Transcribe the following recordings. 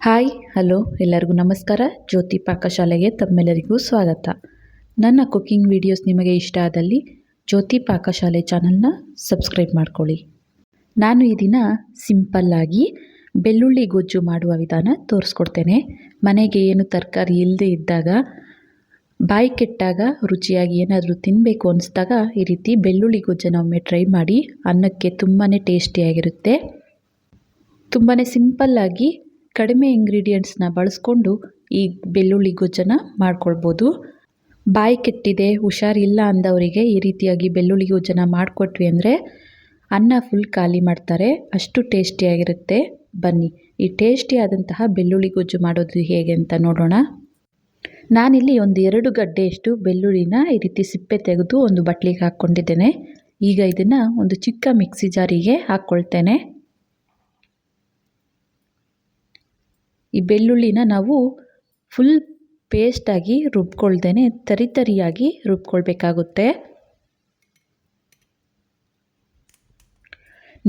Hi hello ಎಲ್ಲರಿಗೂ ನಮಸ್ಕಾರ. ಜ್ಯೋತಿ ಪಾಕಶಾಲೆಗೆ ತಮ್ಮೆಲ್ಲರಿಗೂ ಸ್ವಾಗತ. ನನ್ನ ಕುಕ್ಕಿಂಗ್ ವಿಡಿಯೋಸ್ ನಿಮಗೆ ಇಷ್ಟ ಆದಲ್ಲಿ ಜ್ಯೋತಿ ಪಾಕಶಾಲೆ ಚಾನಲ್ನ ಸಬ್ಸ್ಕ್ರೈಬ್ ಮಾಡ್ಕೊಳ್ಳಿ. ನಾನು ಈ ದಿನ ಸಿಂಪಲ್ಲಾಗಿ ಬೆಳ್ಳುಳ್ಳಿ ಗೊಜ್ಜು ಮಾಡುವ ವಿಧಾನ ತೋರಿಸ್ಕೊಡ್ತೇನೆ. ಮನೆಗೆ ಏನು ತರಕಾರಿ ಇಲ್ಲದೆ ಇದ್ದಾಗ, ಬಾಯಿ ಕೆಟ್ಟಾಗ, ರುಚಿಯಾಗಿ ಏನಾದರೂ ತಿನ್ನಬೇಕು ಅನಿಸಿದಾಗ ಈ ರೀತಿ ಬೆಳ್ಳುಳ್ಳಿ ಗೊಜ್ಜನ್ನು ಒಮ್ಮೆ ಟ್ರೈ ಮಾಡಿ. ಅನ್ನಕ್ಕೆ ತುಂಬಾ ಟೇಸ್ಟಿಯಾಗಿರುತ್ತೆ. ತುಂಬಾ ಸಿಂಪಲ್ಲಾಗಿ ಕಡಿಮೆ ಇಂಗ್ರೀಡಿಯೆಂಟ್ಸ್ನ ಬಳಸ್ಕೊಂಡು ಈ ಬೆಳ್ಳುಳ್ಳಿ ಗೊಜ್ಜನ್ನು ಮಾಡ್ಕೊಳ್ಬೋದು. ಬಾಯಿ ಕೆಟ್ಟಿದೆ, ಹುಷಾರಿಲ್ಲ ಅಂದವರಿಗೆ ಈ ರೀತಿಯಾಗಿ ಬೆಳ್ಳುಳ್ಳಿ ಗೊಜ್ಜನ್ನು ಮಾಡಿಕೊಟ್ವಿ ಅಂದರೆ ಅನ್ನ ಫುಲ್ ಖಾಲಿ ಮಾಡ್ತಾರೆ. ಅಷ್ಟು ಟೇಸ್ಟಿಯಾಗಿರುತ್ತೆ. ಬನ್ನಿ ಈ ಟೇಸ್ಟಿಯಾದಂತಹ ಬೆಳ್ಳುಳ್ಳಿ ಗೊಜ್ಜು ಮಾಡೋದು ಹೇಗೆ ಅಂತ ನೋಡೋಣ. ನಾನಿಲ್ಲಿ ಒಂದು 2 ಗಡ್ಡೆಯಷ್ಟು ಬೆಳ್ಳುಳ್ಳಿನ ಈ ರೀತಿ ಸಿಪ್ಪೆ ತೆಗೆದು ಒಂದು ಬಟ್ಲಿಗೆ ಹಾಕ್ಕೊಂಡಿದ್ದೇನೆ. ಈಗ ಇದನ್ನು ಒಂದು ಚಿಕ್ಕ ಮಿಕ್ಸಿ ಜಾರಿಗೆ ಹಾಕ್ಕೊಳ್ತೇನೆ. ಈ ಬೆಳ್ಳುಳ್ಳಿನ ನಾವು ಫುಲ್ ಪೇಸ್ಟಾಗಿ ರುಬ್ಕೊಳ್ದೇನೆ ತರಿಯಾಗಿ ರುಬ್ಕೊಳ್ಬೇಕಾಗುತ್ತೆ.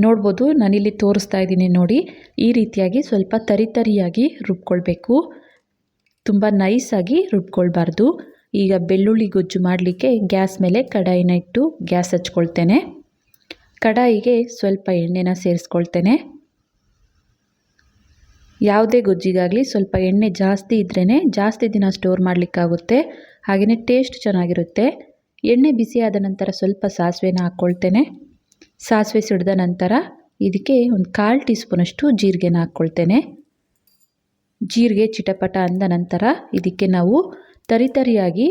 ನೋಡ್ಬೋದು, ನಾನಿಲ್ಲಿ ತೋರಿಸ್ತಾ ಇದ್ದೀನಿ ನೋಡಿ. ಈ ರೀತಿಯಾಗಿ ಸ್ವಲ್ಪ ತರಿಯಾಗಿ ರುಬ್ಕೊಳ್ಬೇಕು. ತುಂಬ ನೈಸಾಗಿ ರುಬ್ಕೊಳ್ಬಾರ್ದು. ಈಗ ಬೆಳ್ಳುಳ್ಳಿ ಗೊಜ್ಜು ಮಾಡಲಿಕ್ಕೆ ಗ್ಯಾಸ್ ಮೇಲೆ ಕಡಾಯಿನ ಇಟ್ಟು ಗ್ಯಾಸ್ ಹಚ್ಕೊಳ್ತೇನೆ. ಕಡಾಯಿಗೆ ಸ್ವಲ್ಪ ಎಣ್ಣೆನ ಸೇರಿಸ್ಕೊಳ್ತೇನೆ. ಯಾವುದೇ ಗೊಜ್ಜಿಗಾಗಲಿ ಸ್ವಲ್ಪ ಎಣ್ಣೆ ಜಾಸ್ತಿ ಇದ್ರೇ ಜಾಸ್ತಿ ದಿನ ಸ್ಟೋರ್ ಮಾಡಲಿಕ್ಕಾಗುತ್ತೆ. ಹಾಗೆಯೇ ಟೇಸ್ಟ್ ಚೆನ್ನಾಗಿರುತ್ತೆ. ಎಣ್ಣೆ ಬಿಸಿಯಾದ ನಂತರ ಸ್ವಲ್ಪ ಸಾಸಿವೆನ ಹಾಕ್ಕೊಳ್ತೇನೆ. ಸಾಸಿವೆ ಸಿಡಿದ ನಂತರ ಇದಕ್ಕೆ ಒಂದು 1/4 ಟೀ ಸ್ಪೂನಷ್ಟು ಜೀರಿಗೆನ ಹಾಕ್ಕೊಳ್ತೇನೆ. ಜೀರಿಗೆ ಚಿಟಪಟ ಅಂದ ನಂತರ ಇದಕ್ಕೆ ನಾವು ತರಿಯಾಗಿ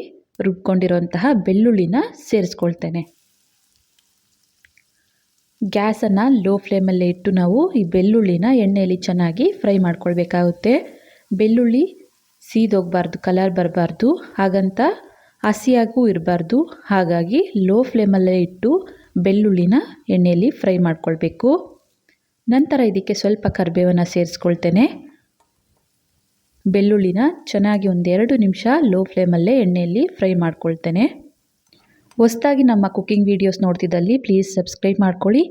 ರುಬ್ಕೊಂಡಿರುವಂತಹ ಬೆಳ್ಳುಳ್ಳಿನ ಸೇರಿಸ್ಕೊಳ್ತೇನೆ. ಗ್ಯಾಸನ್ನು ಲೋ ಫ್ಲೇಮಲ್ಲೇ ಇಟ್ಟು ನಾವು ಈ ಬೆಳ್ಳುಳ್ಳಿನ ಎಣ್ಣೆಯಲ್ಲಿ ಚೆನ್ನಾಗಿ ಫ್ರೈ ಮಾಡ್ಕೊಳ್ಬೇಕಾಗುತ್ತೆ. ಬೆಳ್ಳುಳ್ಳಿ ಸೀದೋಗಬಾರ್ದು, ಕಲರ್ ಬರಬಾರ್ದು, ಹಾಗಂತ ಹಸಿಯಾಗೂ ಇರಬಾರ್ದು. ಹಾಗಾಗಿ ಲೋ ಫ್ಲೇಮಲ್ಲೇ ಇಟ್ಟು ಬೆಳ್ಳುಳ್ಳಿನ ಎಣ್ಣೆಯಲ್ಲಿ ಫ್ರೈ ಮಾಡ್ಕೊಳ್ಬೇಕು. ನಂತರ ಇದಕ್ಕೆ ಸ್ವಲ್ಪ ಕರಿಬೇವನ್ನು ಸೇರಿಸ್ಕೊಳ್ತೇನೆ. ಬೆಳ್ಳುಳ್ಳಿನ ಚೆನ್ನಾಗಿ 1-2 ನಿಮಿಷ ಲೋ ಫ್ಲೇಮಲ್ಲೇ ಎಣ್ಣೆಯಲ್ಲಿ ಫ್ರೈ ಮಾಡ್ಕೊಳ್ತೇನೆ. ಹೊಸದಾಗಿ ನಮ್ಮ ಕುಕ್ಕಿಂಗ್ ವೀಡಿಯೋಸ್ ನೋಡ್ತಿದ್ದಲ್ಲಿ ಪ್ಲೀಸ್ ಸಬ್ಸ್ಕ್ರೈಬ್ ಮಾಡ್ಕೊಳ್ಳಿ.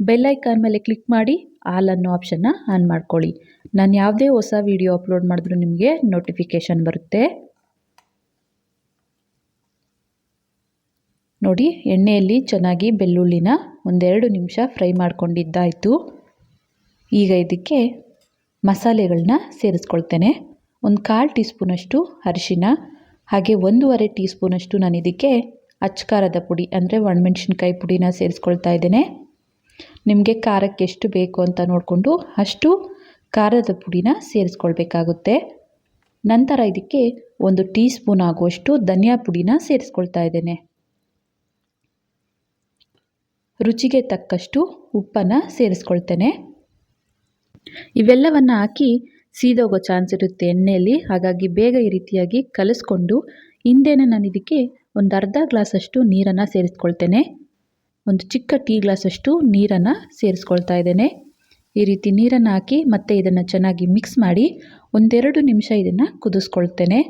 ಬೆಲ್ ಐಕಾನ್ ಮೇಲೆ ಕ್ಲಿಕ್ ಮಾಡಿ ಆಲ್ ಅನ್ನೋ ಆಪ್ಷನ್ನ ಆನ್ ಮಾಡ್ಕೊಳ್ಳಿ. ನಾನು ಯಾವುದೇ ಹೊಸ ವೀಡಿಯೋ ಅಪ್ಲೋಡ್ ಮಾಡಿದ್ರೂ ನಿಮಗೆ ನೋಟಿಫಿಕೇಷನ್ ಬರುತ್ತೆ. ನೋಡಿ, ಎಣ್ಣೆಯಲ್ಲಿ ಚೆನ್ನಾಗಿ ಬೆಳ್ಳುಳ್ಳಿನ 1-2 ನಿಮಿಷ ಫ್ರೈ ಮಾಡ್ಕೊಂಡಿದ್ದಾಯಿತು. ಈಗ ಇದಕ್ಕೆ ಮಸಾಲೆಗಳನ್ನ ಸೇರಿಸ್ಕೊಳ್ತೇನೆ. ಒಂದು 1/4 ಟೀ ಸ್ಪೂನಷ್ಟು ಅರಿಶಿನ, ಹಾಗೆ 1.5 ಟೀ ಸ್ಪೂನಷ್ಟು ನಾನು ಇದಕ್ಕೆ ಅಚ್ಕಾರದ ಪುಡಿ ಅಂದರೆ ಒಣಮೆಣಸಿನ್ಕಾಯಿ ಪುಡಿನ ಸೇರಿಸ್ಕೊಳ್ತಾ ಇದ್ದೇನೆ. ನಿಮಗೆ ಖಾರಕ್ಕೆ ಎಷ್ಟು ಬೇಕು ಅಂತ ನೋಡಿಕೊಂಡು ಅಷ್ಟು ಖಾರದ ಪುಡಿನ ಸೇರಿಸ್ಕೊಳ್ಬೇಕಾಗುತ್ತೆ. ನಂತರ ಇದಕ್ಕೆ 1 ಟೀ ಸ್ಪೂನ್ ಆಗುವಷ್ಟು ಧನಿಯಾ ಪುಡಿನ ಸೇರಿಸ್ಕೊಳ್ತಾ ಇದ್ದೇನೆ. ರುಚಿಗೆ ತಕ್ಕಷ್ಟು ಉಪ್ಪನ್ನು ಸೇರಿಸ್ಕೊಳ್ತೇನೆ. ಇವೆಲ್ಲವನ್ನು ಹಾಕಿ ಸೀದೋಗೋ ಚಾನ್ಸ್ ಇರುತ್ತೆ ಎಣ್ಣೆಯಲ್ಲಿ. ಹಾಗಾಗಿ ಬೇಗ ಈ ರೀತಿಯಾಗಿ ಕಲಿಸ್ಕೊಂಡು ಹಿಂದೆನೇ ನಾನು ಇದಕ್ಕೆ ಒಂದು ಅರ್ಧ ಗ್ಲಾಸಷ್ಟು ನೀರನ್ನು ಸೇರಿಸ್ಕೊಳ್ತೇನೆ. ಒಂದು ಚಿಕ್ಕ ಟೀ ಗ್ಲಾಸಷ್ಟು ನೀರನ್ನು ಸೇರಿಸ್ಕೊಳ್ತಾ ಇದ್ದೇನೆ. ಈ ರೀತಿ ನೀರನ್ನು ಹಾಕಿ ಮತ್ತೆ ಇದನ್ನು ಚೆನ್ನಾಗಿ ಮಿಕ್ಸ್ ಮಾಡಿ 1-2 ನಿಮಿಷ ಇದನ್ನು ಕುದಿಸ್ಕೊಳ್ತೇನೆ.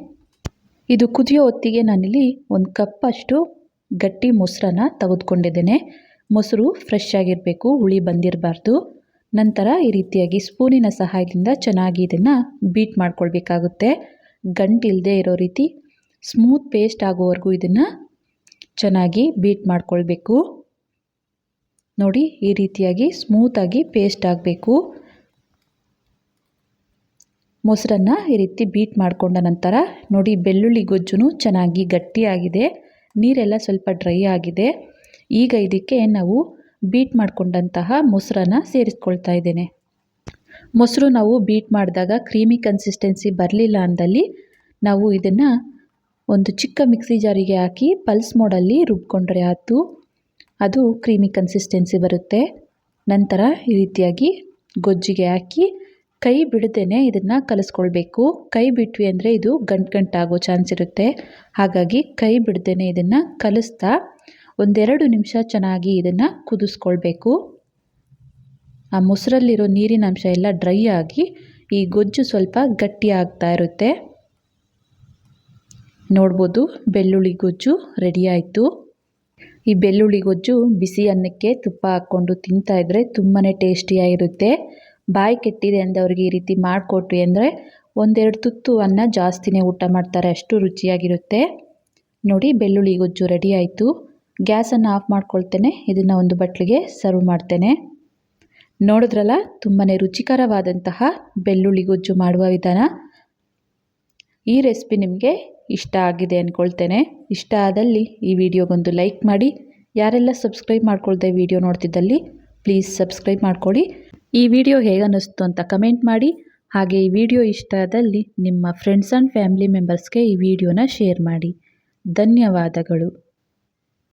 ಇದು ಕುದಿಯೋ ಹೊತ್ತಿಗೆ ನಾನಿಲ್ಲಿ 1 ಕಪ್ಪಷ್ಟು ಗಟ್ಟಿ ಮೊಸರನ್ನು ತೆಗೆದುಕೊಂಡಿದ್ದೇನೆ. ಮೊಸರು ಫ್ರೆಶ್ ಆಗಿರಬೇಕು, ಹುಳಿ ಬಂದಿರಬಾರ್ದು. ನಂತರ ಈ ರೀತಿಯಾಗಿ ಸ್ಪೂನಿನ ಸಹಾಯದಿಂದ ಚೆನ್ನಾಗಿ ಇದನ್ನು ಬೀಟ್ ಮಾಡ್ಕೊಳ್ಬೇಕಾಗುತ್ತೆ. ಗಂಟಿಲ್ಲದೆ ಇರೋ ರೀತಿ ಸ್ಮೂತ್ ಪೇಸ್ಟ್ ಆಗೋವರೆಗೂ ಇದನ್ನು ಚೆನ್ನಾಗಿ ಬೀಟ್ ಮಾಡ್ಕೊಳ್ಬೇಕು. ನೋಡಿ, ಈ ರೀತಿಯಾಗಿ ಸ್ಮೂತಾಗಿ ಪೇಸ್ಟ್ ಆಗಬೇಕು. ಮೊಸರನ್ನು ಈ ರೀತಿ ಬೀಟ್ ಮಾಡಿಕೊಂಡ ನಂತರ ನೋಡಿ, ಬೆಳ್ಳುಳ್ಳಿ ಗೊಜ್ಜು ಚೆನ್ನಾಗಿ ಗಟ್ಟಿಯಾಗಿದೆ, ನೀರೆಲ್ಲ ಸ್ವಲ್ಪ ಡ್ರೈ ಆಗಿದೆ. ಈಗ ಇದಕ್ಕೆ ನಾವು ಬೀಟ್ ಮಾಡಿಕೊಂಡಂತಹ ಮೊಸರನ್ನು ಸೇರಿಸ್ಕೊಳ್ತಾ ಇದ್ದೇನೆ. ಮೊಸರು ನಾವು ಬೀಟ್ ಮಾಡಿದಾಗ ಕ್ರೀಮಿ ಕನ್ಸಿಸ್ಟೆನ್ಸಿ ಬರಲಿಲ್ಲ ಅಂದಲ್ಲಿ ನಾವು ಇದನ್ನು ಒಂದು ಚಿಕ್ಕ ಮಿಕ್ಸಿ ಜಾರಿಗೆ ಹಾಕಿ ಪಲ್ಸ್ ಮೋಡಲ್ಲಿ ರುಬ್ಕೊಂಡ್ರೆ ಆಯಿತು. ಅದು ಕ್ರೀಮಿ ಕನ್ಸಿಸ್ಟೆನ್ಸಿ ಬರುತ್ತೆ. ನಂತರ ಈ ರೀತಿಯಾಗಿ ಗೊಜ್ಜಿಗೆ ಹಾಕಿ ಕೈ ಬಿಡದೇನೆ ಇದನ್ನು ಕಲಿಸ್ಕೊಳ್ಬೇಕು. ಕೈ ಬಿಟ್ವಿ ಅಂದರೆ ಇದು ಗಂಟಾಗೋ ಚಾನ್ಸ್ ಇರುತ್ತೆ. ಹಾಗಾಗಿ ಕೈ ಬಿಡದೇನೆ ಇದನ್ನು ಕಲಿಸ್ತಾ 1-2 ನಿಮಿಷ ಚೆನ್ನಾಗಿ ಇದನ್ನು ಕುದಿಸ್ಕೊಳ್ಬೇಕು. ಆ ಮೊಸರಲ್ಲಿರೋ ನೀರಿನ ಅಂಶ ಎಲ್ಲ ಡ್ರೈ ಆಗಿ ಈ ಗೊಜ್ಜು ಸ್ವಲ್ಪ ಗಟ್ಟಿ ಆಗ್ತಾ ಇರುತ್ತೆ. ನೋಡ್ಬೋದು, ಬೆಳ್ಳುಳ್ಳಿ ಗೊಜ್ಜು ರೆಡಿ ಆಯಿತು. ಈ ಬೆಳ್ಳುಳ್ಳಿ ಗೊಜ್ಜು ಬಿಸಿ ಅನ್ನಕ್ಕೆ ತುಪ್ಪ ಹಾಕ್ಕೊಂಡು ತಿಂತಾಯಿದ್ರೆ ತುಂಬಾ ಟೇಸ್ಟಿಯಾಗಿರುತ್ತೆ. ಬಾಯಿ ಕೆಟ್ಟಿದೆ ಅಂದವ್ರಿಗೆ ಈ ರೀತಿ ಮಾಡಿಕೊಟ್ವಿ ಅಂದರೆ ಒಂದೆರಡು ತುತ್ತು ಅನ್ನ ಜಾಸ್ತಿನೇ ಊಟ ಮಾಡ್ತಾರೆ, ಅಷ್ಟು ರುಚಿಯಾಗಿರುತ್ತೆ. ನೋಡಿ ಬೆಳ್ಳುಳ್ಳಿ ಗೊಜ್ಜು ರೆಡಿ ಆಯಿತು. ಗ್ಯಾಸನ್ನು ಆಫ್ ಮಾಡ್ಕೊಳ್ತೇನೆ. ಇದನ್ನು ಒಂದು ಬಟ್ಲಿಗೆ ಸರ್ವ್ ಮಾಡ್ತೇನೆ. ನೋಡಿದ್ರಲ್ಲ, ತುಂಬಾ ರುಚಿಕರವಾದಂತಹ ಬೆಳ್ಳುಳ್ಳಿ ಗೊಜ್ಜು ಮಾಡುವ ವಿಧಾನ. ಈ ರೆಸಿಪಿ ನಿಮಗೆ ಇಷ್ಟ ಆಗಿದೆ ಅಂದ್ಕೊಳ್ತೇನೆ. ಇಷ್ಟ ಆದಲ್ಲಿ ಈ ವಿಡಿಯೋಗೊಂದು ಲೈಕ್ ಮಾಡಿ. ಯಾರೆಲ್ಲ ಸಬ್ಸ್ಕ್ರೈಬ್ ಮಾಡ್ಕೊಳ್ದೆ ವಿಡಿಯೋ ನೋಡ್ತಿದ್ದಲ್ಲಿ ಪ್ಲೀಸ್ ಸಬ್ಸ್ಕ್ರೈಬ್ ಮಾಡ್ಕೊಳ್ಳಿ. ಈ ವಿಡಿಯೋ ಹೇಗನ್ನಿಸ್ತು ಅಂತ ಕಮೆಂಟ್ ಮಾಡಿ. ಹಾಗೆ ಈ ವಿಡಿಯೋ ಇಷ್ಟ ಆದಲ್ಲಿ ನಿಮ್ಮ ಫ್ರೆಂಡ್ಸ್ ಆ್ಯಂಡ್ ಫ್ಯಾಮಿಲಿ ಮೆಂಬರ್ಸ್ಗೆ ಈ ವಿಡಿಯೋನ ಶೇರ್ ಮಾಡಿ. ಧನ್ಯವಾದಗಳು.